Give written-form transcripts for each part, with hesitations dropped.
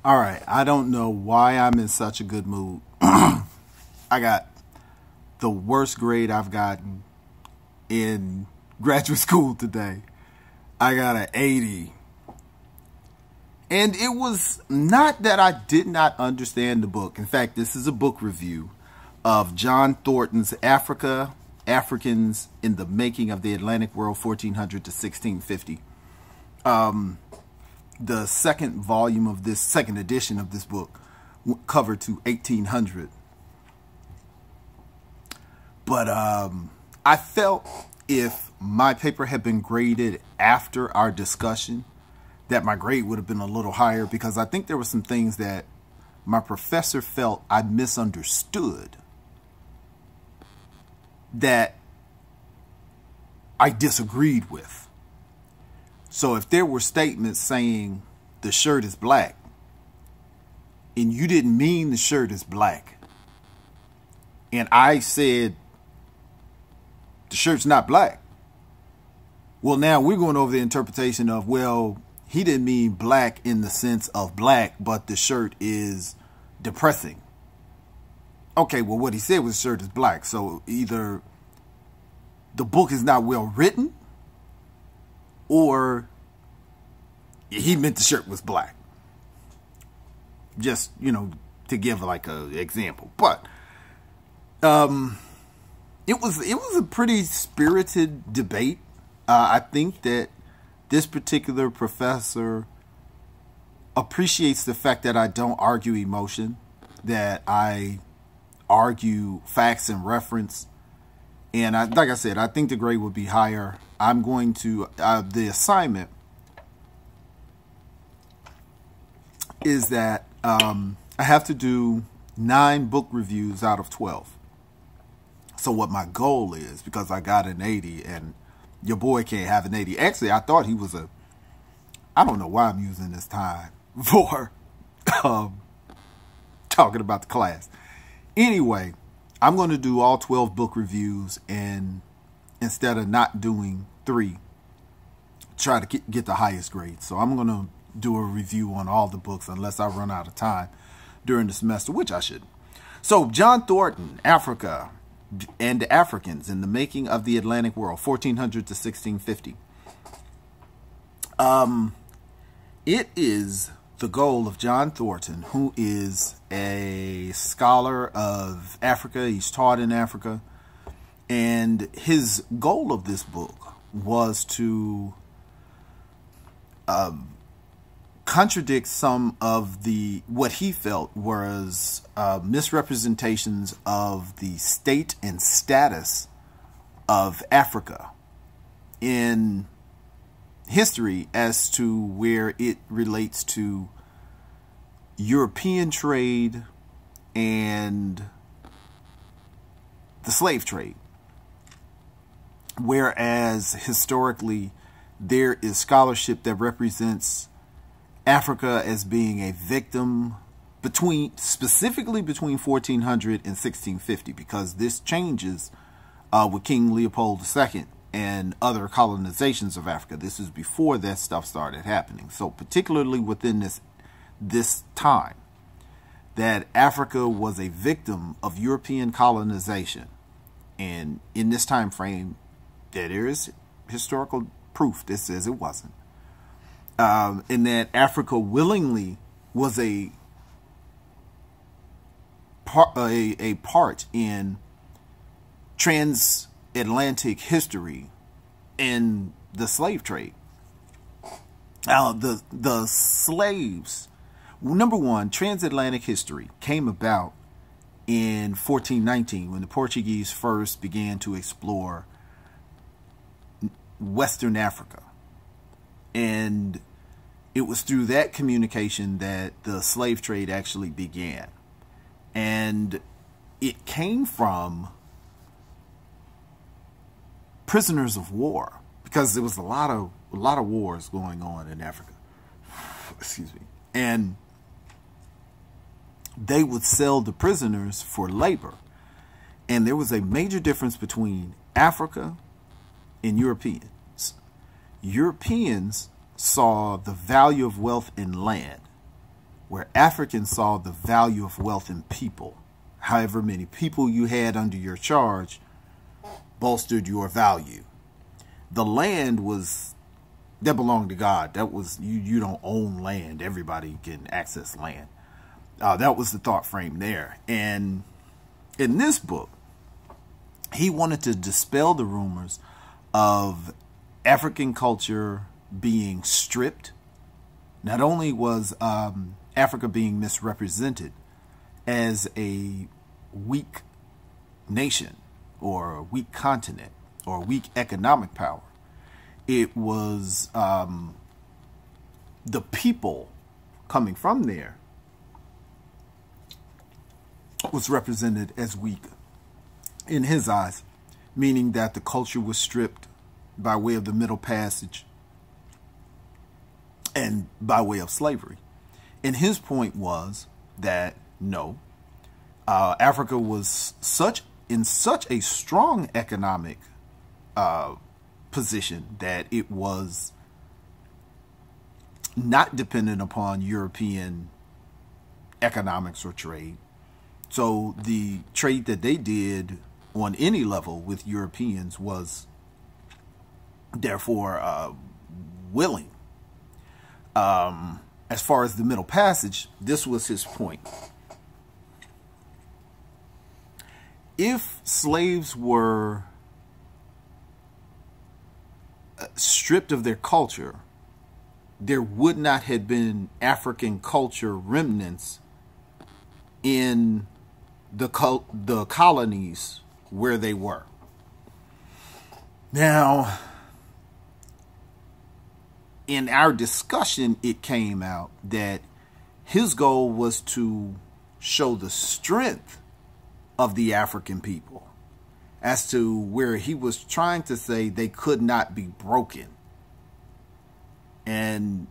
All right, I don't know why I'm in such a good mood. I got the worst grade I've gotten in graduate school today. I got an 80. And it was not that I did not understand the book. In fact, this is a book review of John Thornton's Africans in the Making of the Atlantic World, 1400 to 1650. The second volume of this, second edition of this book, covered to 1800. But I felt if my paper had been graded after our discussion, that my grade would have been a little higher, because I think there were some things that my professor felt I misunderstood that I disagreed with. So if there were statements saying the shirt is black and you didn't mean the shirt is black, and I said the shirt's not black, well, now we're going over the interpretation of, well, he didn't mean black in the sense of black, but the shirt is depressing. Okay, well, what he said was the shirt is black. So either the book is not well written, or he meant the shirt was black. Just, you know, to give like a example. But it was a pretty spirited debate. I think that this particular professor appreciates the fact that I don't argue emotion, that I argue facts and reference. And like I said, I think the grade would be higher. I'm going to, the assignment is that I have to do 9 book reviews out of 12. So what my goal is, because I got an 80 and your boy can't have an 80. Actually, I thought he was I don't know why I'm using this time for talking about the class. Anyway, I'm going to do all 12 book reviews, and instead of not doing 3, try to get the highest grade. So I'm going to do a review on all the books unless I run out of time during the semester, which I shouldn't. So John Thornton, Africa and the Africans in the Making of the Atlantic World, 1400 to 1650. It is the goal of John Thornton, who is a scholar of Africa. He's taught in Africa. And his goal of this book was to contradict some of what he felt was misrepresentations of the state and status of Africa in history as to where it relates to European trade and the slave trade. Whereas historically there is scholarship that represents Africa as being a victim specifically between 1400 and 1650, because this changes with King Leopold II and other colonizations of Africa. This is before that stuff started happening. So particularly within this time, that Africa was a victim of European colonization. And in this time frame, there is historical proof that says it wasn't. And that Africa willingly was a part in transatlantic history in the slave trade. The slaves, number one, transatlantic history came about in 1419 when the Portuguese first began to explore Western Africa. And it was through that communication that the slave trade actually began. And it came from prisoners of war, because there was a lot of wars going on in Africa. Excuse me. And they would sell the prisoners for labor. And there was a major difference between Africa and Europeans. Europeans saw the value of wealth in land, where Africans saw the value of wealth in people. However many people you had under your charge bolstered your value. The land that belonged to God. That was, you don't own land. Everybody can access land. That was the thought frame there. And in this book, he wanted to dispel the rumors of African culture being stripped. Not only was Africa being misrepresented as a weak nation or a weak continent or a weak economic power, it was the people coming from there was represented as weak in his eyes, meaning that the culture was stripped by way of the Middle Passage and by way of slavery. And his point was that no, Africa was in such a strong economic position that it was not dependent upon European economics or trade. So the trade that they did on any level with Europeans was therefore willing. As far as the Middle Passage, this was his point. If slaves were stripped of their culture, there would not have been African culture remnants in the colonies where they were. Now, in our discussion, it came out that his goal was to show the strength of the African people, as to where he was trying to say they could not be broken. And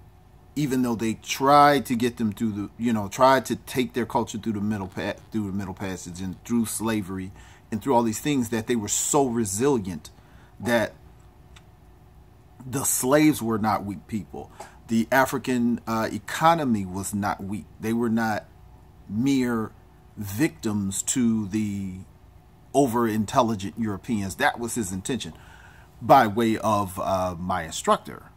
even though they tried to get them through the, tried to take their culture through the Middle Passage and through slavery and through all these things, that they were so resilient that the slaves were not weak people. The African economy was not weak. They were not mere victims to the over-intelligent Europeans. That was his intention by way of my instructor.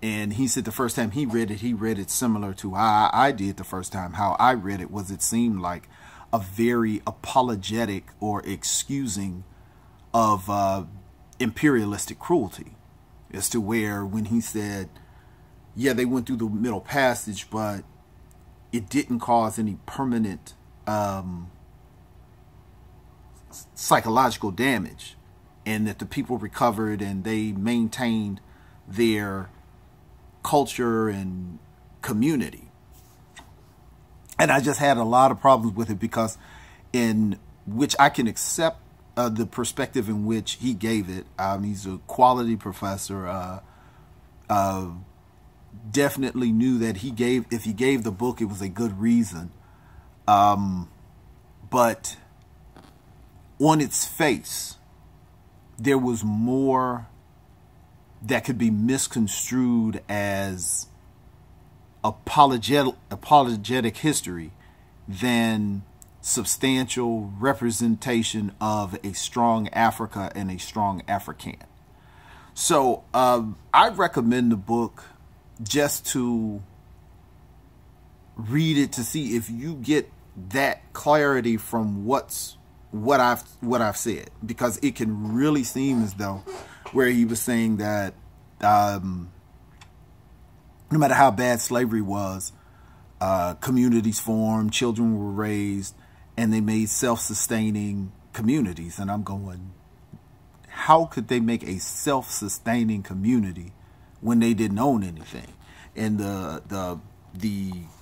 And he said the first time he read it similar to how I did the first time. How I read it was, it seemed like a very apologetic or excusing of imperialistic cruelty, as to where when he said, yeah, they went through the Middle Passage, but it didn't cause any permanent psychological damage, and that the people recovered and they maintained their culture and community. And I just had a lot of problems with it, because in which I can accept the perspective in which he gave it. He's a quality professor. Definitely knew that if he gave the book, it was a good reason. But on its face, there was more that could be misconstrued as apologetic history than substantial representation of a strong Africa and a strong African. So I recommend the book just to read it, to see if you get that clarity from what I've said, because it can really seem as though where he was saying that no matter how bad slavery was, communities formed, children were raised, and they made self-sustaining communities. And I'm going, how could they make a self-sustaining community when they didn't own anything? And the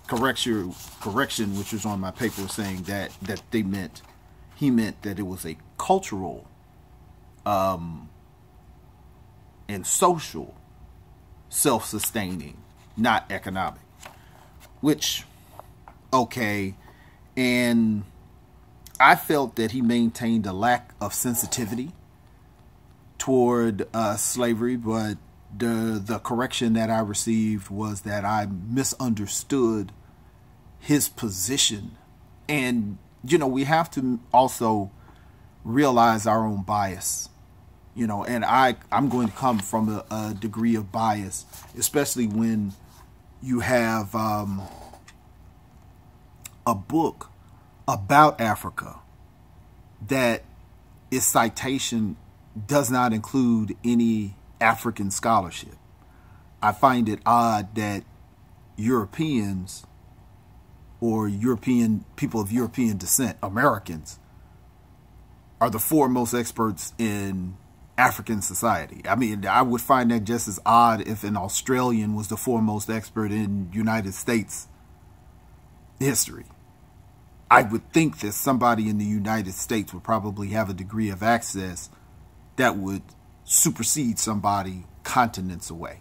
correction which was on my paper was saying that he meant that it was a cultural and social self-sustaining, not economic. Which, okay, and I felt that he maintained a lack of sensitivity toward slavery, but the correction that I received was that I misunderstood his position. And, you know, we have to also realize our own bias, you know, and I'm going to come from a degree of bias, especially when you have a book about Africa that its citation does not include any African scholarship. I find it odd that Europeans or European people of European descent, Americans, are the foremost experts in African society. I mean, I would find that just as odd if an Australian was the foremost expert in United States history. I would think that somebody in the United States would probably have a degree of access that would supersede somebody continents away.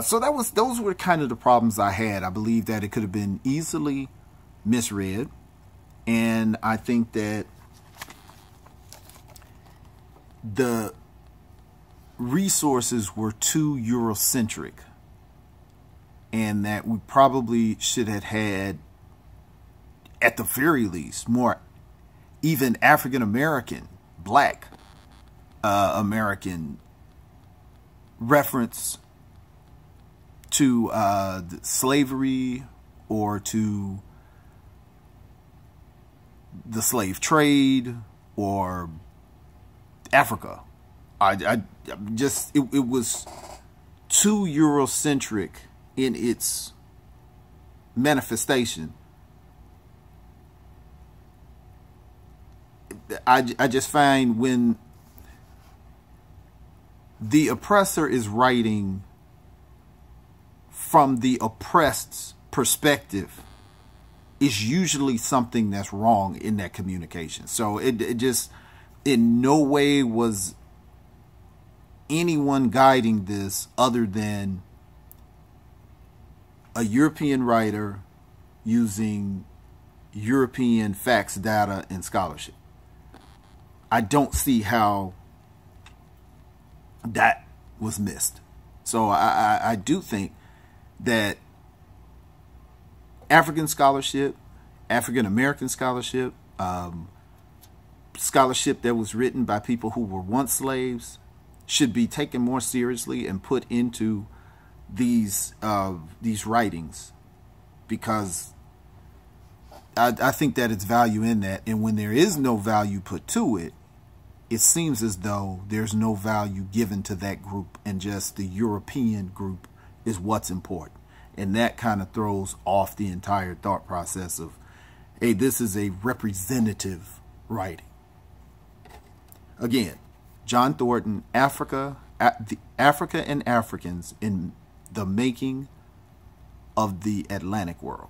So those were kind of the problems I had. I believe that it could have been easily misread, and I think that the resources were too Eurocentric, and that we probably should have had, at the very least, more even African American, Black American reference to slavery or to the slave trade or Africa. It was too Eurocentric in its manifestation. I just find when the oppressor is writing from the oppressed's perspective, is usually something that's wrong in that communication. So it just in no way was anyone guiding this other than a European writer using European facts, data, and scholarship. I don't see how that was missed. So I do think that African scholarship, African American scholarship, scholarship that was written by people who were once slaves should be taken more seriously and put into these writings, because I think that it's value in that. And when there is no value put to it, it seems as though there's no value given to that group, and just the European group is what's important. And that kind of throws off the entire thought process of, hey, this is a representative writing. Again, John Thornton, Africa and Africans in the Making of the Atlantic World.